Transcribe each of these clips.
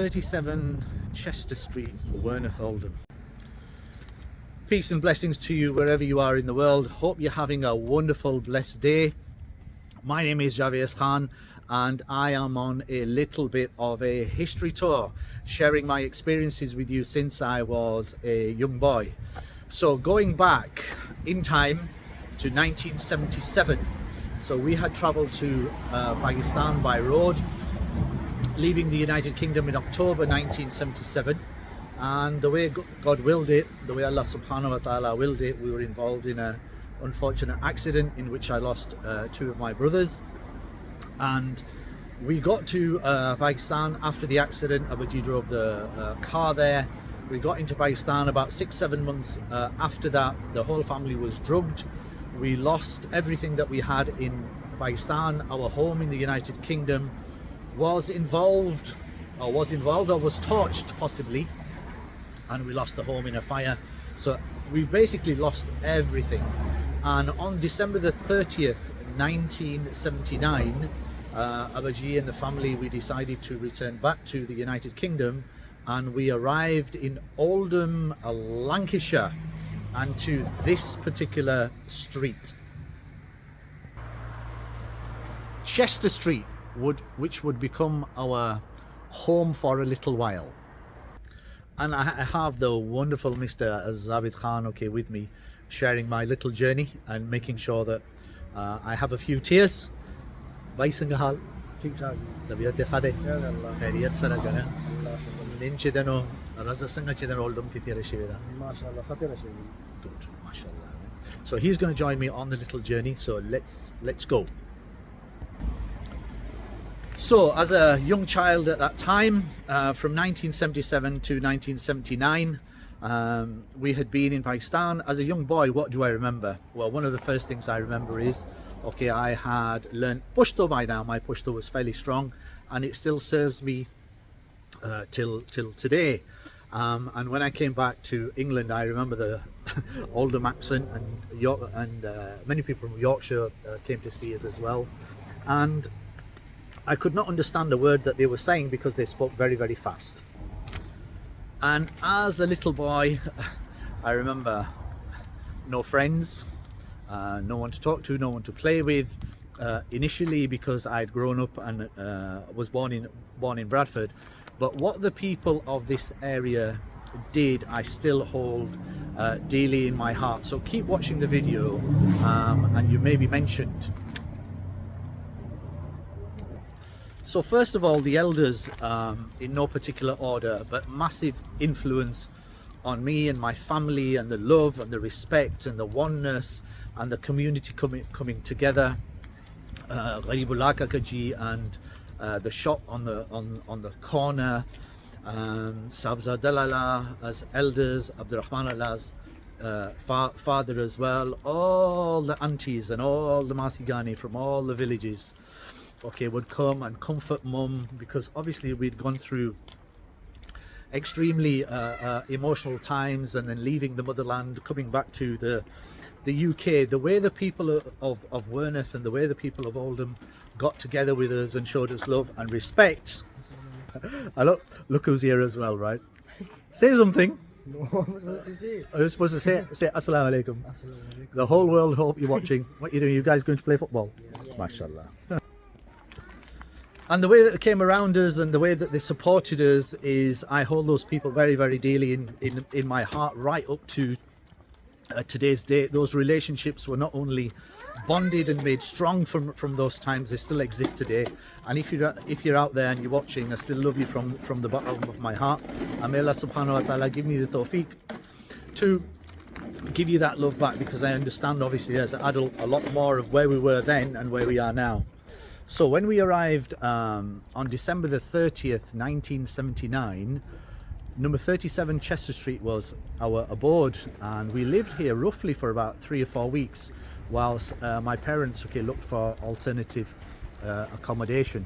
37 Chester Street, Werneth, Oldham. Peace and blessings to you wherever you are in the world. Hope you're having a wonderful, blessed day. My name is Javed Khan and I am on a little bit of a history tour, sharing my experiences with you since I was a young boy. So going back in time to 1977. So we had travelled to Pakistan by road, leaving the United Kingdom in October 1977. And the way God willed it, the way Allah subhanahu wa ta'ala willed it, we were involved in an unfortunate accident in which I lost two of my brothers. And we got to Pakistan after the accident. Abaji drove the car there. We got into Pakistan about 6-7 months after that. The whole family was drugged. We lost everything that we had in Pakistan. Our home in the United Kingdom was involved or was torched possibly, and we lost the home in a fire. So we basically lost everything. And on December the 30th 1979, Abaji and the family, we decided to return back to the United Kingdom, and we arrived in Oldham, Lancashire, and to this particular street, Chester Street, which would become our home for a little while. And I have the wonderful Mr. Javed Khan with me, sharing my little journey and making sure that I have a few tears. Bhai Sangahal ठीक-ठाक तबीयत खादे अल्लाह खैरियत से रखना अल्लाह शुक्र nin chidano raza sanga chidano Oldham ki tira shiveda. माशाल्लाह खतरा से Good, mashallah. So he's going to join me on the little journey, so let's go. So as a young child at that time, from 1977 to 1979, we had been in Pakistan. As a young boy, what do I remember? Well, one of the first things I remember is, I had learned Pashto by now. My Pashto was fairly strong, and it still serves me till today. And when I came back to England, I remember the Oldham accent, and many people from Yorkshire came to see us as well. And I could not understand a word that they were saying because they spoke very, very fast. And as a little boy, I remember no friends, no one to talk to, no one to play with. Initially, because I'd grown up and was born in Bradford. But what the people of this area did, I still hold dearly in my heart. So keep watching the video, and you may be mentioned. So first of all, the elders, in no particular order, but massive influence on me and my family, and the love and the respect and the oneness and the community coming together. Gharibullah Kakaji and the shop on the corner, Sabza Dalala as elders, Abdurrahman Allah's father as well, all the aunties and all the Masigani from all the villages would come and comfort mum, because obviously we'd gone through extremely emotional times, and then leaving the motherland, coming back to the UK. The way the people of Werneth and the way the people of Oldham got together with us and showed us love and respect. Look who's here as well, right? Say something. No, I'm supposed to say. Are you supposed to say Assalamu alaikum? The whole world hope you're watching. What are you doing? You guys going to play football? Yeah. Mashallah. And the way that they came around us and the way that they supported us is, I hold those people very, very dearly in my heart right up to today's date. Those relationships were not only bonded and made strong from those times, they still exist today. And if you're out there and you're watching, I still love you from the bottom of my heart. And may Allah subhanahu wa ta'ala give me the tawfiq to give you that love back, because I understand obviously as an adult a lot more of where we were then and where we are now. So when we arrived on December the 30th 1979, number 37 Chester Street was our abode, and we lived here roughly for about 3 or 4 weeks whilst my parents looked for alternative accommodation.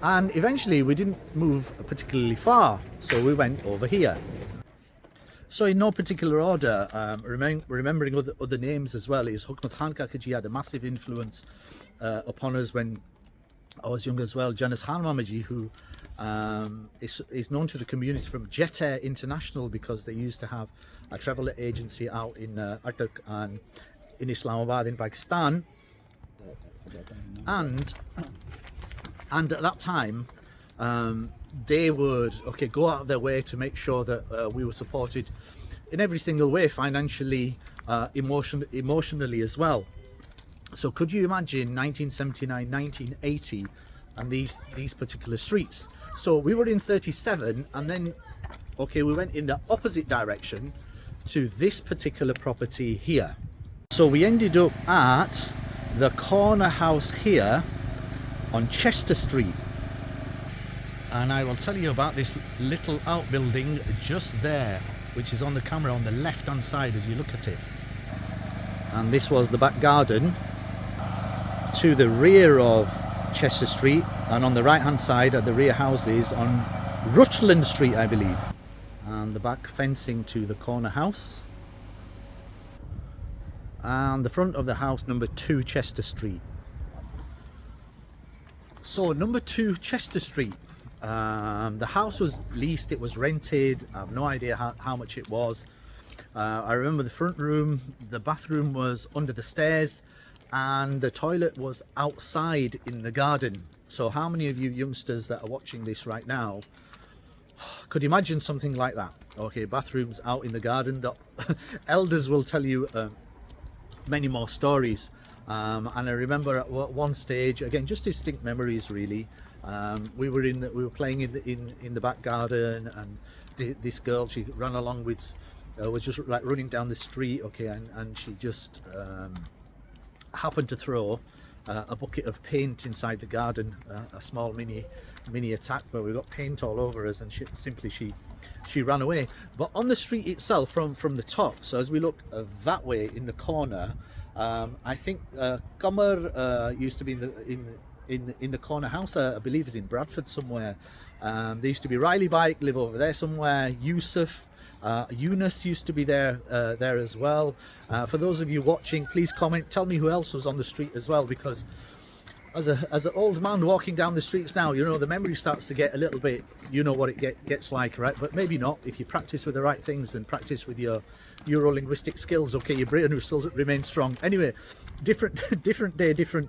And eventually we didn't move particularly far, so we went over here. So in no particular order, remembering other names as well, is Hukmat Khan Kakaji had a massive influence upon us when I was young as well. Janis Khan Mamaji, who is known to the community from Jet Air International, because they used to have a travel agency out in Attock and in Islamabad in Pakistan, and at that time they would go out of their way to make sure that we were supported in every single way, financially, emotionally as well. So could you imagine 1979, 1980 and these particular streets? So we were in 37, and then we went in the opposite direction to this particular property here. So we ended up at the corner house here on Chester Street, and I will tell you about this little outbuilding just there, which is on the camera on the left hand side as you look at it. And this was the back garden to the rear of Chester Street, and on the right hand side are the rear houses on Rutland Street, I believe, and the back fencing to the corner house, and the front of the house number 2 Chester Street. So number 2 Chester Street, the house was leased, it was rented. I have no idea how much it was. I remember the front room, the bathroom was under the stairs, and the toilet was outside in the garden. So how many of you youngsters that are watching this right now could imagine something like that? Bathrooms out in the garden. The elders will tell you many more stories, and I remember at one stage, again just distinct memories really, we were playing in the back garden, and this girl, she ran along with was just like running down the street, and she just happened to throw a bucket of paint inside the garden, a small mini attack where we got paint all over us, and she ran away. But on the street itself, from the top, so as we look that way in the corner, I think Qamar used to be in the corner house, I believe is in Bradford somewhere. There used to be Riley Bike live over there somewhere. Yusuf, Eunice used to be there as well. For those of you watching, please comment, tell me who else was on the street as well, because as an old man walking down the streets now, the memory starts to get a little bit, what it gets like, right? But maybe not. If you practice with the right things and practice with your Euro-linguistic skills, your brain will still remain strong. Anyway, different day, different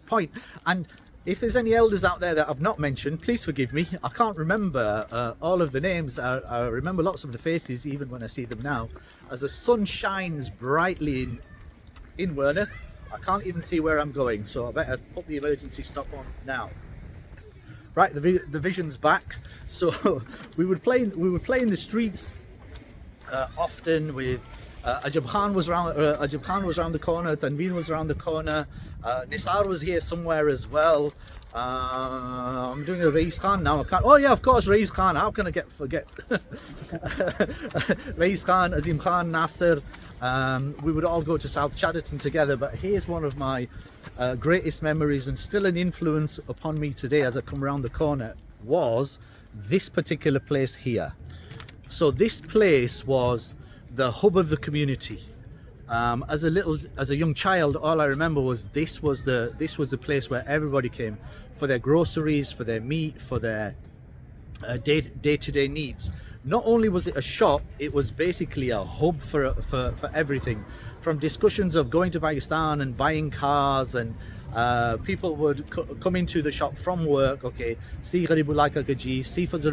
point. And if there's any elders out there that I've not mentioned, please forgive me. I can't remember all of the names. I remember lots of the faces even when I see them now. As the sun shines brightly in Werneth, I can't even see where I'm going, so I better put the emergency stop on now. Right, the vision's back. So we would play in the streets often with Ajab Khan was around the corner, Tanveen was around the corner, Nisar was here somewhere as well. I'm doing a Rais Khan now. I can't. Oh yeah, of course, Rais Khan. How can I forget? Rais Khan, Azim Khan, Nasser. We would all go to South Chadderton together. But here's one of my greatest memories, and still an influence upon me today as I come around the corner, was this particular place here. So this place was the hub of the community. As a young child, all I remember was this was the place where everybody came for their groceries, for their meat, for their day-to-day needs. Not only was it a shop, it was basically a hub for everything, from discussions of going to Pakistan and buying cars, and people would come into the shop from work. See Garibullah ka gaji, see Fazl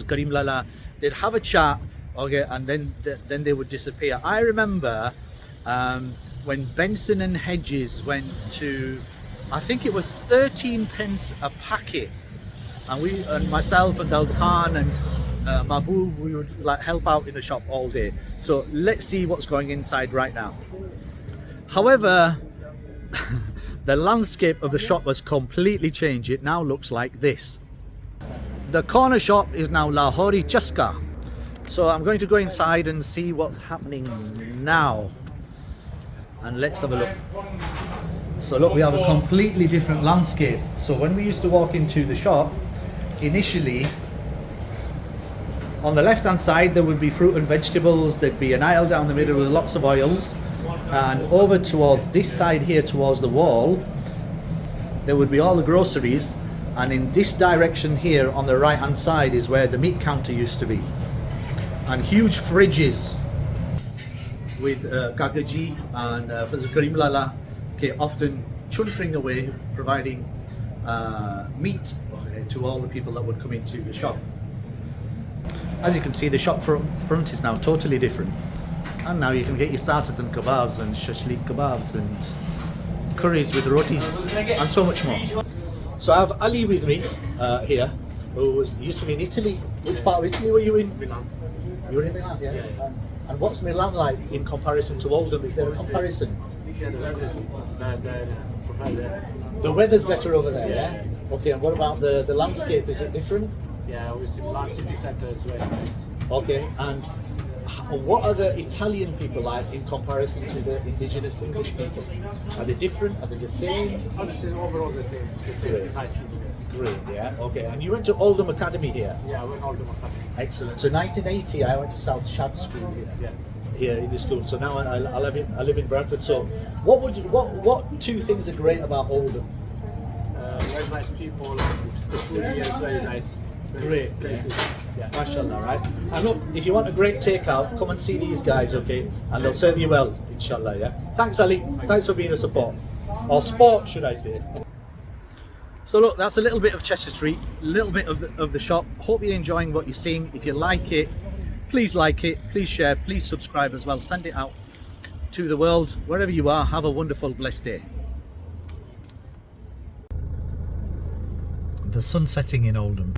Karim Lala. They'd have a chat. And then they would disappear. I remember when Benson and Hedges went to, I think it was 13 pence a packet, and myself and Dal Khan and Mahbub, we would help out in the shop all day. So let's see what's going inside right now. However, the landscape of the shop has completely changed. It now looks like this. The corner shop is now Lahori Chaska. So I'm going to go inside and see what's happening now, and let's have a look. So look, we have a completely different landscape. So when we used to walk into the shop, initially on the left hand side there would be fruit and vegetables, there'd be an aisle down the middle with lots of oils, and over towards this side here towards the wall there would be all the groceries, and in this direction here on the right hand side is where the meat counter used to be, and huge fridges with gagaji and karim lala, okay, often chuntering away, providing meat to all the people that would come into the shop. As you can see, the shop front is now totally different, and now you can get your starters and kebabs and shashlik kebabs and curries with rotis and so much more. So I have Ali with me here, who used to be in Italy. Which part of Italy were you in? Milan. You were in Milan, yeah? And what's Milan like in comparison to Oldham? Is there a comparison? Yeah, the weather is bad. The weather's better over there, yeah? Okay, and what about the landscape? Is it different? Yeah, obviously Milan city centre is very nice. Okay, and what are the Italian people like in comparison to the indigenous English people? Are they different? Are they the same? Obviously overall the same. Great. Nice people. Great, yeah, okay. And you went to Oldham Academy here? Yeah, we're in Oldham Academy. Excellent. So 1980, I went to South Shad School here. Yeah. Here in the school. So now I live in Bradford. So what two things are great about Oldham? Very nice people. The food here is very nice. Great places. Yeah. Mashallah, right? And look, if you want a great takeout, come and see these guys, okay? And they'll serve you well, inshallah, yeah? Thanks, Ali. Thanks for being a support. Or sport, should I say. So look, that's a little bit of Chester Street, a little bit of the shop. Hope you're enjoying what you're seeing. If you like it, please share, please subscribe as well. Send it out to the world. Wherever you are, have a wonderful, blessed day. The sun setting in Oldham.